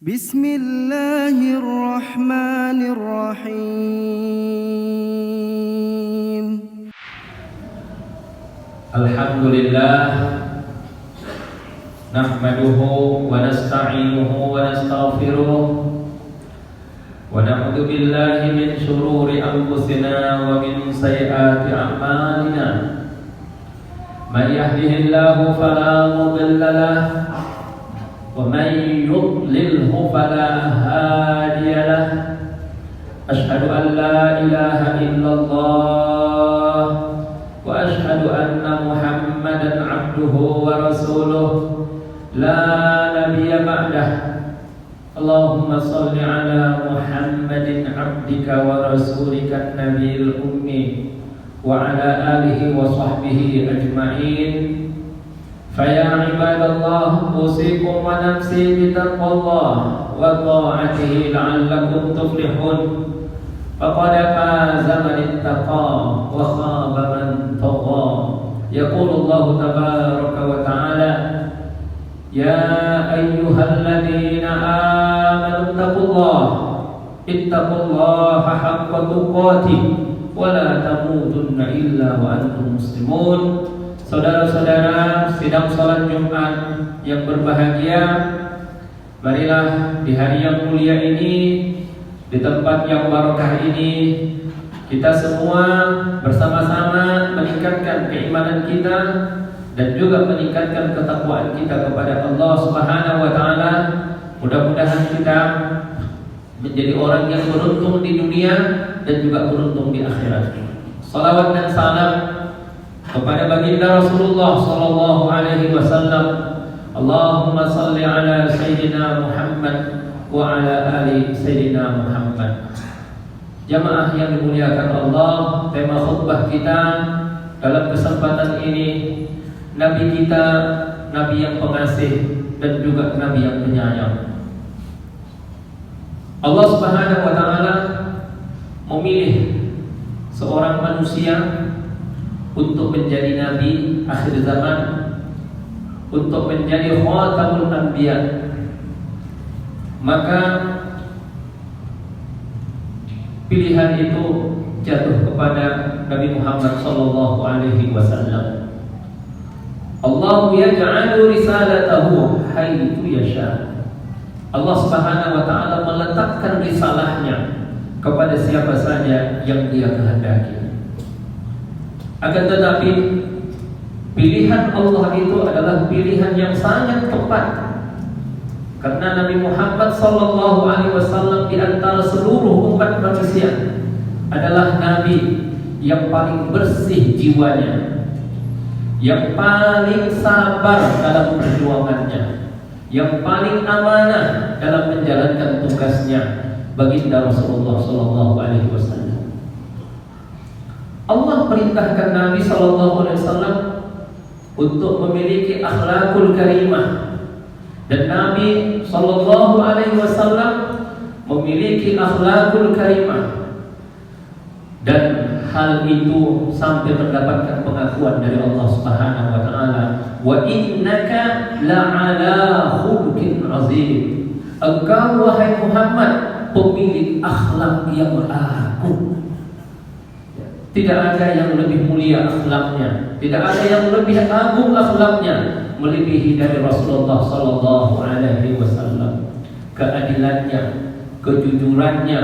Bismillahirrahmanirrahim. Alhamdulillah nahmaduhu wa nasta'inuhu wa nastaghfiruh wa na'udzu billahi min shururi anfusina wa min sayyiati a'malina. May yahdihillahu fala mudilla lahu wa may yudlilhu fala hadiya lahu. Asyhadu an la ilaha illallah wa asyhadu anna Muhammadan abduhu wa rasuluh la nabiyya ba'dah. Allahumma salli ala Muhammadin abdika wa rasulika nabiyil ummi wa ala alihi wa sahbihi ajma'in. Faya ibadallah, usikum wa nafsi bitaqwallah wa ta'atihi la'allakum tuflihun. Faqad faza man ittaqa wa khaba man tagha. Yaqulu Allah tabaraka wa ta'ala, ya ayyuhalladzina amanu ittaqullaha haqqa tuqatih wa la tamutunna illa wa antum muslimun. Saudara-saudara sidang salat Jumat yang berbahagia, marilah di hari yang mulia ini, di tempat yang barokah ini, kita semua bersama-sama meningkatkan keimanan kita dan juga meningkatkan ketakwaan kita kepada Allah Subhanahu wa taala. Mudah-mudahan kita menjadi orang yang beruntung di dunia dan juga beruntung di akhirat. Salawat dan salam kepada baginda Rasulullah sallallahu alaihi wasallam. Allahumma salli ala sayyidina Muhammad wa ala ali sayyidina Muhammad. Jamaah yang dimuliakan Allah, tema khutbah kita dalam kesempatan ini, Nabi kita, Nabi yang pengasih dan juga Nabi yang penyayang. Allah Subhanahu wa taala memilih seorang manusia untuk menjadi nabi akhir zaman, untuk menjadi khatamul anbiya. Maka pilihan itu jatuh kepada Nabi Muhammad sallallahu alaihi wasallam. Allah yaj'alu risalatahu haitsu yasha. Allah Subhanahu wa taala meletakkan risalahnya kepada siapa saja yang Dia kehendaki. Akan tetapi pilihan Allah itu adalah pilihan yang sangat tepat, karena Nabi Muhammad sallallahu alaihi wasallam di antara seluruh umat manusia adalah nabi yang paling bersih jiwanya, yang paling sabar dalam perjuangannya, yang paling amanah dalam menjalankan tugasnya, baginda Rasulullah sallallahu alaihi wasallam. Allah perintahkan Nabi sallallahu alaihi wasallam untuk memiliki akhlakul karimah, dan Nabi sallallahu alaihi wasallam memiliki akhlakul karimah, dan hal itu sampai mendapatkan pengakuan dari Allah Subhanahu wa taala, wa innaka la'ala khuluqin azim. Engkau wahai Muhammad pemilik akhlak yang agung. Tidak ada yang lebih mulia akhlaknya, tidak ada yang lebih agung akhlaknya melebihi dari Rasulullah sallallahu alaihi wasallam. Keadilannya, kejujurannya,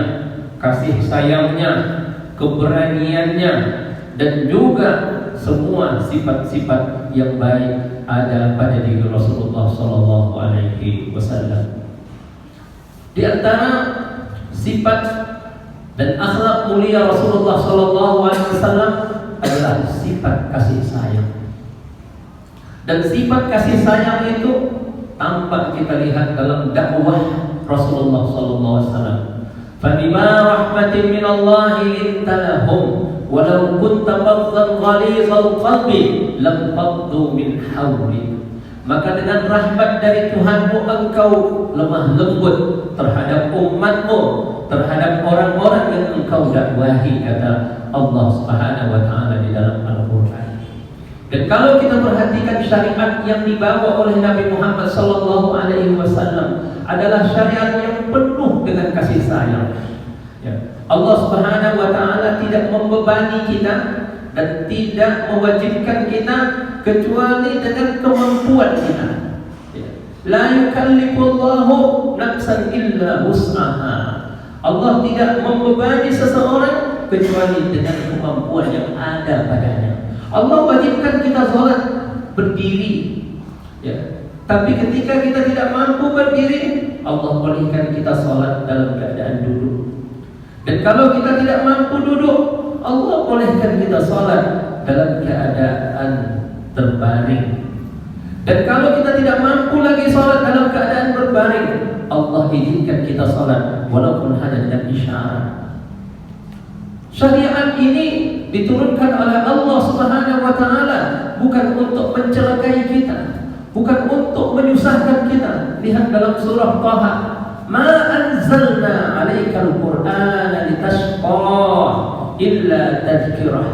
kasih sayangnya, keberaniannya, dan juga semua sifat-sifat yang baik ada pada diri Rasulullah sallallahu alaihi wasallam. Di antara sifat dan akhlak mulia Rasulullah sallallahu alaihi wasallam adalah sifat kasih sayang. Dan sifat kasih sayang itu tampak kita lihat dalam dakwah Rasulullah sallallahu alaihi wasallam. Fa bima rahmatin min Allah linta lahum walau kunta faddan ghalizal qalbi lam faddu min hawlik. Maka dengan rahmat dari Tuhanmu engkau lemah lembut terhadap umatmu, terhadap orang-orang yang engkau dakwahi, kata Allah Subhanahu wa taala di dalam Al-Qur'an. Dan kalau kita perhatikan syariat yang dibawa oleh Nabi Muhammad SAW adalah syariat yang penuh dengan kasih sayang. Ya. Allah Subhanahu wa taala tidak membebani kita dan tidak mewajibkan kita kecuali dengan kemampuan kita. Ya. La yukallifullahu nafsan illa wus'aha. Allah tidak membebani seseorang kecuali dengan kemampuan yang ada padanya. Allah wajibkan kita sholat berdiri, ya. Tapi ketika kita tidak mampu berdiri, Allah bolehkan kita sholat dalam keadaan duduk. Dan kalau kita tidak mampu duduk, Allah bolehkan kita sholat dalam keadaan terbaring. Dan kalau kita tidak mampu lagi sholat dalam keadaan berbaring, Allah izinkan kita sholat walaupun hanya dengan isyarat. Syariat ini diturunkan oleh Allah Subhanahu wa taala bukan untuk mencelakai kita, bukan untuk menyusahkan kita. Lihat dalam surah Taha, "Ma anzalna 'alaikal Qur'ana litashqa illa tadhkirah."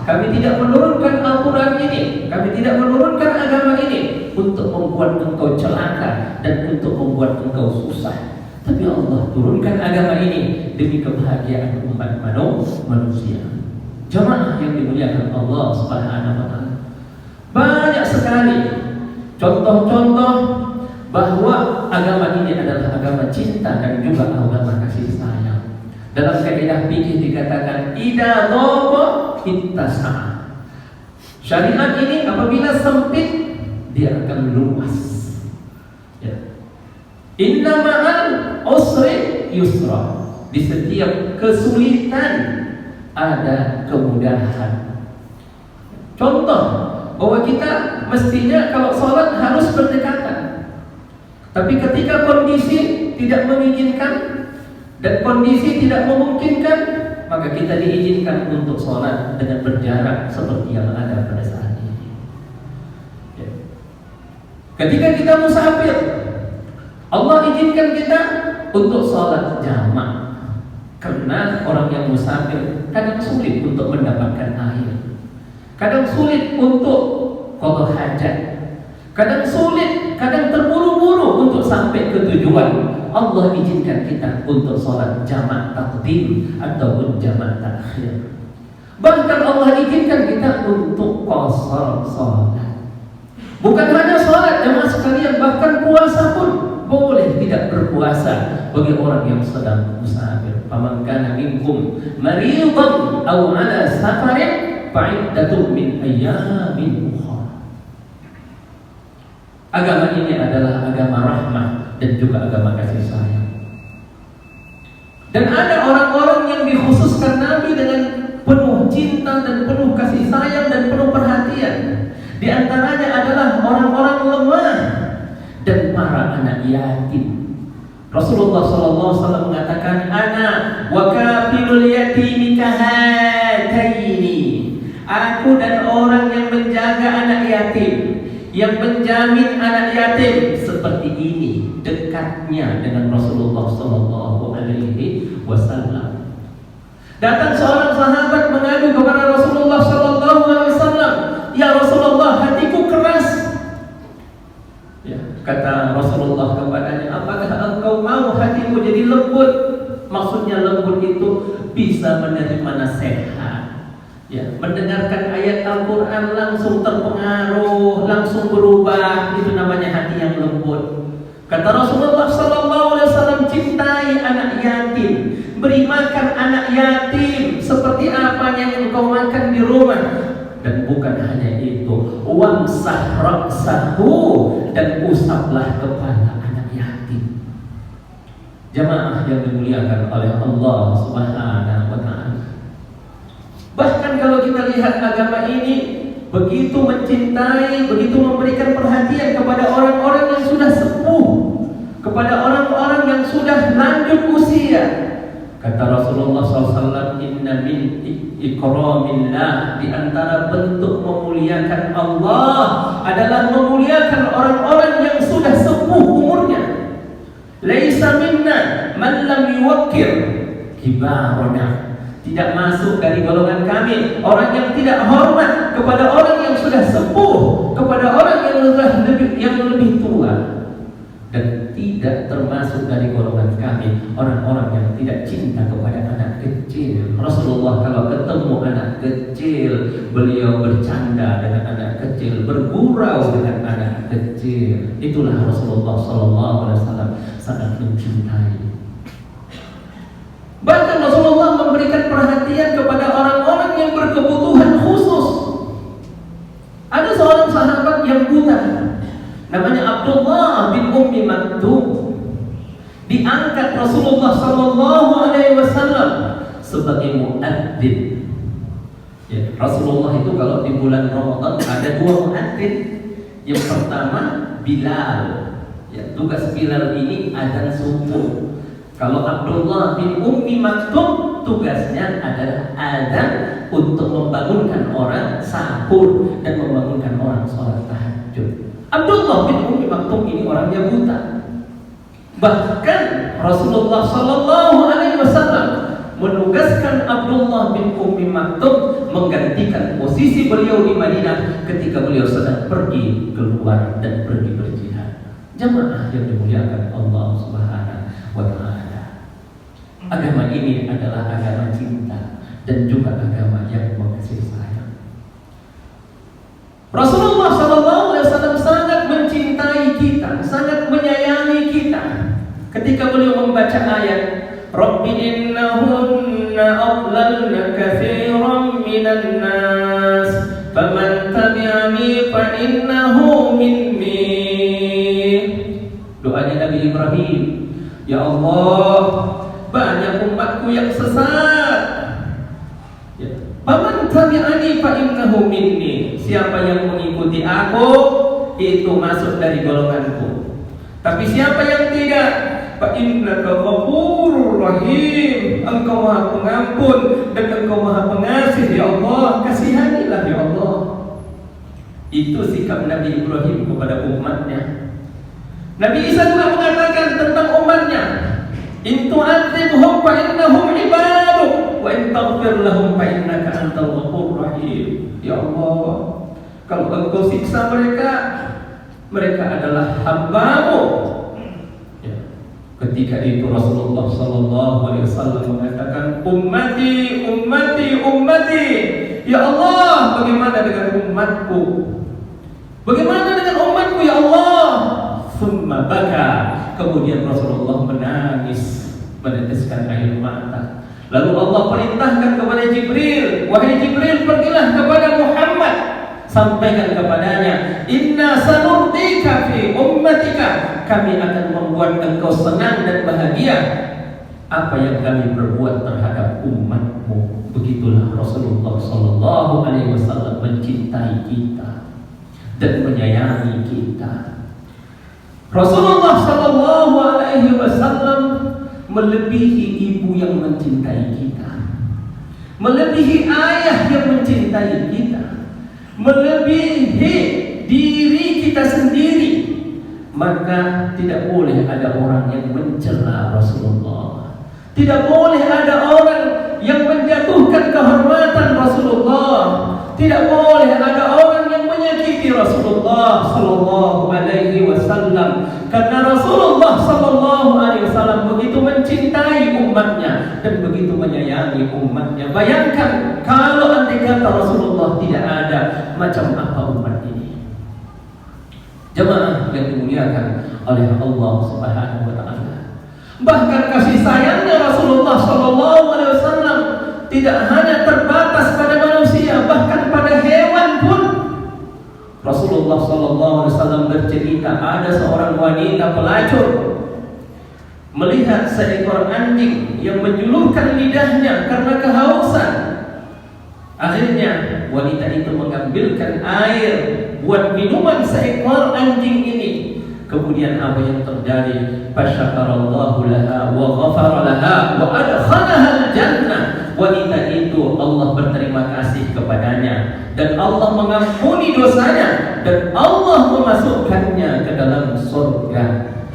Kami tidak menurunkan Al-Qur'an ini, kami tidak menurunkan agama ini untuk membuat engkau celaka dan untuk membuat engkau susah. Tapi Allah turunkan agama ini demi kebahagiaan umat manusia. Jamaah yang dimuliakan Allah Subhanahu wa taala. Banyak sekali contoh-contoh bahwa agama ini adalah agama cinta dan juga agama kasih sayang. Dalam kaidah fikih dikatakan idza dhaqa ittasa. Syariat ini apabila sempit dia akan luas. Ya. Inna ma'al usri yusra. Di setiap kesulitan ada kemudahan. Contoh bahwa kita mestinya kalau sholat harus berdekatan. Tapi ketika kondisi tidak mengizinkan dan kondisi tidak memungkinkan, maka kita diizinkan untuk sholat dengan berjarak seperti yang ada pada saat ini. Ya. Ketika kita musafir, Allah izinkan kita untuk sholat jamak. Karena orang yang musafir kadang sulit untuk mendapatkan air, kadang sulit untuk qada hajat, kadang sulit, kadang terburu-buru untuk sampai ke tujuan. Allah izinkan kita untuk sholat jamak taqdim ataupun jamak takhir. Bahkan Allah izinkan kita untuk qasar sholat. Bukan hanya sholat jemaah sekalian, bahkan puasa pun boleh tidak berpuasa bagi orang yang sedang musafir. Faman kana minkum maridan aw ala safarin fa'iddatun min ayyamin ukhra. Agama ini adalah agama rahmah dan juga agama kasih sayang. Dan ada orang-orang yang dikhususkan Nabi dengan penuh cinta dan penuh kasih sayang dan penuh perhatian. Di antaranya adalah orang-orang lemah dan para anak yatim. Rasulullah SAW mengatakan, "Ana wa kafilul yatimi kahataini." Aku dan orang yang menjaga anak yatim, yang menjamin anak yatim seperti ini, dekatnya dengan Rasulullah SAW. Datang seorang sahabat mengadu kepada Rasulullah SAW, "Ya Rasulullah, hatiku keras." Ya, kata Rasulullah kepadanya, "Apakah engkau mau hatimu jadi lembut?" Maksudnya lembut itu bisa menerima nasihat, ya, mendengarkan ayat Al-Quran langsung terpengaruh, langsung berubah. Itu namanya hati yang lembut. Kata Rasulullah SAW, cintai anak yatim, beri makan anak yatim seperti apa yang engkau makan di rumah. Dan bukan hanya itu, wamsah ra'sahu, dan usaplah kepala anak yatim. Jamaah yang dimuliakan oleh Allah Subhanahu wa taala. Bahkan kalau kita lihat agama ini begitu mencintai, begitu memberikan perhatian kepada orang-orang yang sudah sepuh, kepada orang-orang yang sudah lanjut usia. Kata Rasulullah SAW, "Inna min ikramillah," di antara bentuk memuliakan Allah adalah memuliakan orang-orang yang sudah sepuh umurnya. "Laisa minna man lam yuwaqqir kibarana." tidak masuk dari golongan kami. Orang yang tidak hormat kepada orang yang sudah sepuh, kepada orang yang lebih tua, dan tidak termasuk dari golongan kami orang-orang yang tidak cinta kepada anak kecil. Rasulullah kalau ketemu anak kecil, beliau bercanda dengan anak kecil, bergurau dengan anak kecil. Itulah Rasulullah SAW sangat mencintai. Bahkan Rasulullah memberikan perhatian kepada orang-orang yang berkebutuhan khusus. Ada seorang sahabat yang buta, namanya Abdullah bin Ummi Maktum. Diangkat Rasulullah SAW sebagai muadzin. Ya, Rasulullah itu kalau di bulan Ramadan ada dua muadzin. Yang pertama Bilal. Ya, tugas Bilal ini adzan subuh. Kalau Abdullah bin Ummi Maktum tugasnya adalah adzan untuk membangunkan orang sahur dan membangunkan orang sholat tahajud. Abdullah bin Ummi Maktum ini orangnya buta. Bahkan Rasulullah SAW menugaskan Abdullah bin Ummi Maktum menggantikan posisi beliau di Madinah ketika beliau sedang pergi keluar dan pergi berjihad. Jamaah yang dimuliakan Allah Subhanahu wa Ta'ala. Agama ini adalah agama cinta dan juga agama yang mengasihi sayang. Rasulullah SAW sangat mencintai kita, sangat menyayangi kita. Ketika beliau membaca ayat Rabbi innahunna adlalna katsiran minan nas faman tabi'ani fa innahu minni. Doanya Nabi Ibrahim, ya Allah, banyak umatku yang sesat. Ya. Faman tabi'ani fa innahu minni. Siapa yang mengikuti aku itu masuk dari golonganku. Tapi siapa yang tidak, fa innaka ghafurur rahim. Engkau Maha Pengampun dan Engkau Maha Pengasih, ya Allah. Kasihanilah ya Allah. Itu sikap Nabi Ibrahim kepada umatnya. Nabi Isa juga mengatakan tentang umatnya, in tu'adzibhum fa innahum ibaduk wa in taghfir lahum fa innaka antal ghafurur rahim. Ya Allah, kalau Engkau siksa mereka, mereka adalah hamba-Mu. Ya. Ketika itu Rasulullah SAW mengatakan, ummati, ummati, ummati. Ya Allah, bagaimana dengan umatku? Bagaimana dengan umatku ya Allah? Summa baka. Kemudian Rasulullah menangis, meneteskan air mata. Lalu Allah perintahkan kepada Jibril, wahai Jibril, pergilah kepada Muhammad, sampaikan kepadanya, inna sanurdika fi ummatika. Kami akan membuat engkau senang dan bahagia apa yang kami perbuat terhadap umatmu. Begitulah Rasulullah SAW mencintai kita dan menyayangi kita. Rasulullah SAW melebihi ibu yang mencintai kita, melebihi ayah yang mencintai kita, melebihi diri kita sendiri. Maka tidak boleh ada orang yang mencela Rasulullah, tidak boleh ada orang yang menjatuhkan kehormatan Rasulullah, tidak boleh ada orang yang menyakiti Rasulullah sallallahu alaihi wasallam. Karena Rasulullah sallallahu alaihi wasallam begitu mencintai umatnya dan begitu menyayangi umatnya. Bayangkan kalau andai kata Rasulullah tidak ada, macam apa umat ini? Jemaah yang dimuliakan oleh Allah Subhanahu wa Ta'ala. Bahkan kasih sayangnya Rasulullah sallallahu alaihi wasallam tidak hanya terbatas pada manusia, bahkan pada hewan pun. Rasulullah SAW bercerita, ada seorang wanita pelacur melihat seekor anjing yang menjulurkan lidahnya karena kehausan. Akhirnya wanita itu mengambilkan air buat minuman seekor anjing ini. Kemudian apa yang terjadi? Fasyakarallahu laha wa ghafara laha wa adkhalaha al-jannah. Wanita itu Allah berterima kasih kepadanya dan Allah mengampuni dosanya dan Allah memasukkannya ke dalam surga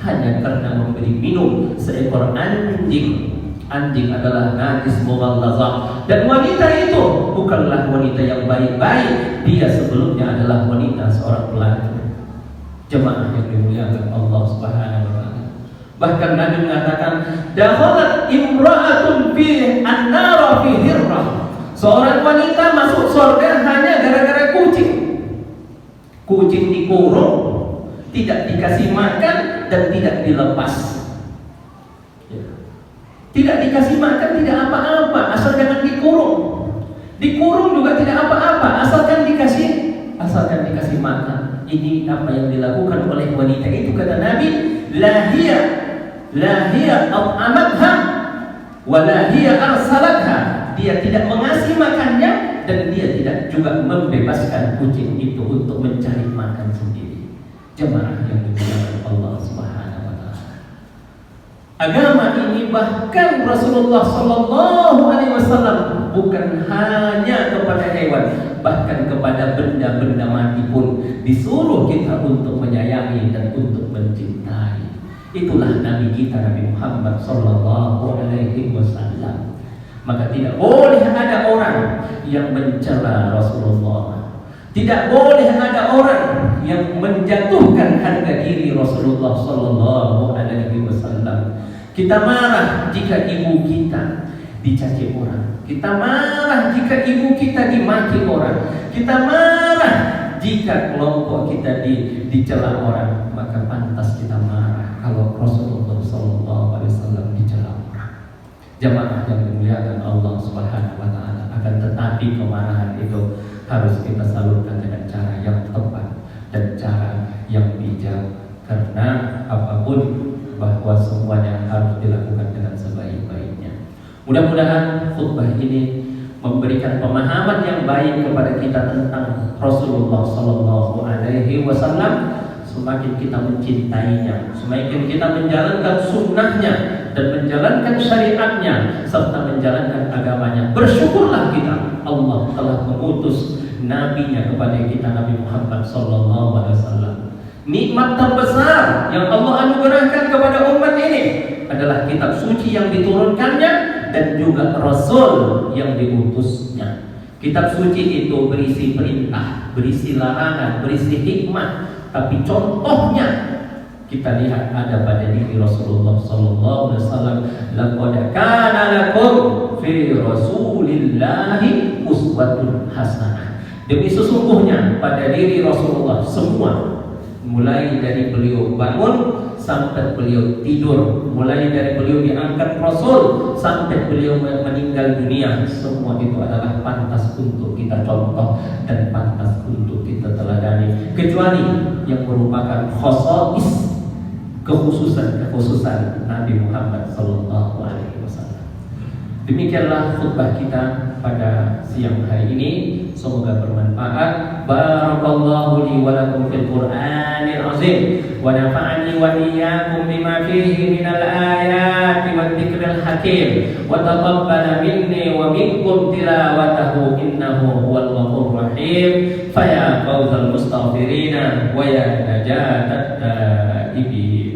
hanya karena memberi minum seekor anjing. Anjing adalah najis mughallazah. Dan wanita itu bukanlah wanita yang baik-baik. Dia sebelumnya adalah wanita seorang pelacur. Jemaah yang dimuliakan Allah Subhanahu wa taala. Bahkan Nabi mengatakan, dakhalat imra'atun fi an-nar fi hirrah. Seorang wanita masuk surga hanya gara-gara kucing. Kucing dikurung, tidak dikasih makan dan tidak dilepas. Tidak dikasih makan tidak apa-apa, asal jangan dikurung. Dikurung juga tidak apa-apa, asalkan dikasih makan. Ini apa yang dilakukan oleh wanita itu, kata Nabi, la hiya at'amatha wa la hiya arsalatha. Dia tidak mengasih makannya dan dia tidak juga membebaskan kucing itu untuk mencari makan sendiri. Jemaah yang dimuliakan Allah Subhanahu wa taala. Agama ini bahkan Rasulullah sallallahu alaihi wasallam bukan hanya kepada hewan, bahkan kepada benda-benda mati pun disuruh kita untuk menyayangi dan untuk mencintai. Itulah Nabi kita, Nabi Muhammad sallallahu alaihi wasallam. Maka tidak boleh ada orang yang mencela Rasulullah. Tidak boleh ada orang yang menjatuhkan harga diri Rasulullah sallallahu alaihi wasallam. Kita marah jika ibu kita dicaci orang. Kita marah jika ibu kita dimaki orang. Kita marah jika kelompok kita dicela orang. Maka pantas kita marah kalau Rasulullah sallallahu alaihi wasallam dicela orang. Jamaah yang dimuliakan Allah Subhanahu wa taala. Akan tetapi kemarahan itu harus kita salurkan dengan cara yang tepat dan cara yang bijak, karena apapun bahwa semuanya harus dilakukan dengan sebaik-baiknya. Mudah-mudahan khutbah ini memberikan pemahaman yang baik kepada kita tentang Rasulullah sallallahu alaihi wasallam. Semakin kita mencintainya, semakin kita menjalankan sunnahnya dan menjalankan syariatnya serta menjalankan agamanya, bersyukurlah kita Allah telah mengutus nabinya kepada kita, Nabi Muhammad sallallahu alaihi wasallam. Nikmat terbesar yang Allah anugerahkan kepada umat ini adalah kitab suci yang diturunkannya dan juga Rasul yang diutusnya. Kitab suci itu berisi perintah, berisi larangan, berisi hikmah. Tapi contohnya kita lihat ada pada diri Rasulullah sallallahu alaihi wasallam. Laqad kana lakum fi Rasulillahi uswatun hasanah. Demi sesungguhnya pada diri Rasulullah semua, mulai dari beliau bangun sampai beliau tidur, mulai dari beliau diangkat Rasul sampai beliau meninggal dunia, semua itu adalah pantas untuk kita contoh dan pantas untuk kita teladani, kecuali yang merupakan khosais, kekhususan Nabi Muhammad sallallahu alaihi wasallam. Demikianlah khutbah kita pada siang hari ini, semoga bermanfaat. Barakallahu li wa lakum fil Qur'anil azim wa nafa'ani wa iyyakum bima fihi minal ayati wad dzikril hakim wa taqabbala minni wa minkum tilawatahu innahu huwal ghafurur rahim. Fa ya fawzal mustaghfirina wa ya najatat taibin.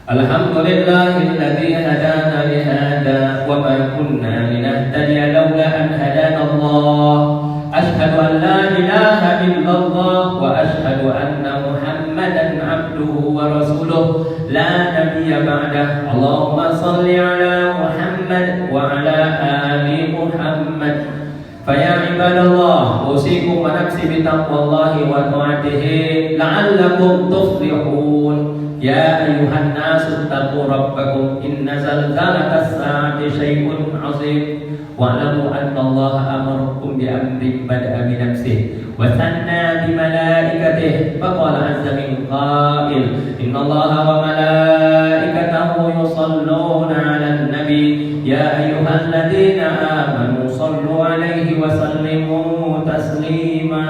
Alhamdulillahilladzi hadana li hada wa ma kunna linahtadiya laula an hadana Allah. Ashhadu an la ilaha illallah wa ashhadu anna Muhammadan abduhu wa rasuluh la nabiyya ba'dah. Allahumma shalli ala Muhammad wa ala ali Muhammad. Faya ibadallah, usikum wa nafsi bitaqwallahi wa ta'atihi la'allakum tuflihun. Ya ayuhan nasu taqu rabbakum inna zalzalatas sa'ati syai'un 'azim. Wa'lamu anna Allah amarakum bi amrin bada'a bi nafsihi wa sanna bi malaikatihi faqala 'azza min qa'il inna Allaha wa malaikatahu yusalluna 'alan nabi ya ayyuhalladzina amanu sallu 'alaihi wa sallimu taslima.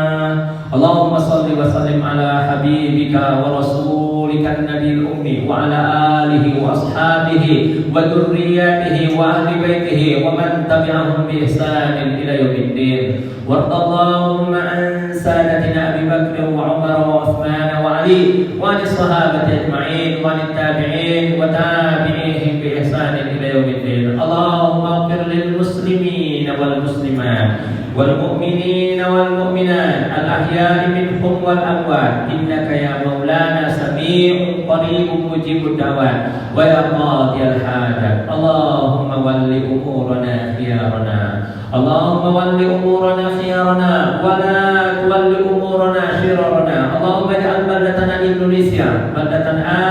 Allahumma salli wa sallim ala habibika wa rasul رسولك النبي الأمي وعلى آله وأصحابه وذرياته وأهل بيته ومن تبعهم بإحسان إلى يوم الدين. وارض اللهم عن سادتنا أبي بكر وعمر وعثمان وعلي وعن الصحابة أجمعين وعن التابعين وتابعيهم بإحسان إلى يوم الدين. اللهم اغفر للمسلمين والمسلمات والمؤمنين والمؤمنات الأحياء منهم والأموات إنك يا مولانا سميع قريب مجيب الدعوات ويا قاضي الحاجات. اللهم ول أمورنا خيارنا، اللهم ول أمورنا خيارنا ولا تول أمورنا شرارنا. اللهم اجعل بلدتنا إندونيسيا بلدة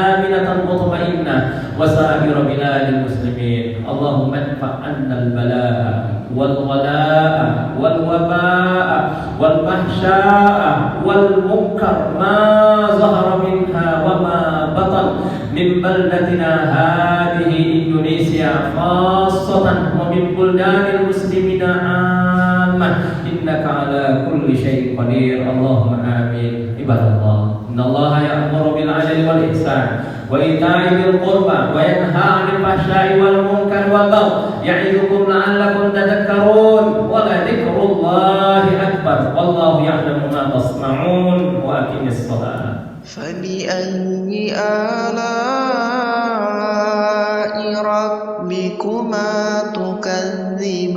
آمنة مطمئنة وسائر بلاد المسلمين. اللهم ادفع عنا البلاء والغلاء والوباء والفحشاء والمنكر ما ظهر منها وما بطن من بلدتنا هذه إندونيسيا خاصة ومن بلدان المسلمين عامة إنك على كل شيء قدير. اللهم آمين. عباد الله، إن الله يأمر بالعدل والإحسان وإيتاء ذي القربى وينهى عن الفحشاء والمنكر والبغي يعظكم لعلكم تذكرون. ولذكر الله أكبر والله يعلم ما تصنعون. وأقم الصلاة. فبأي آلاء ربكما تكذبان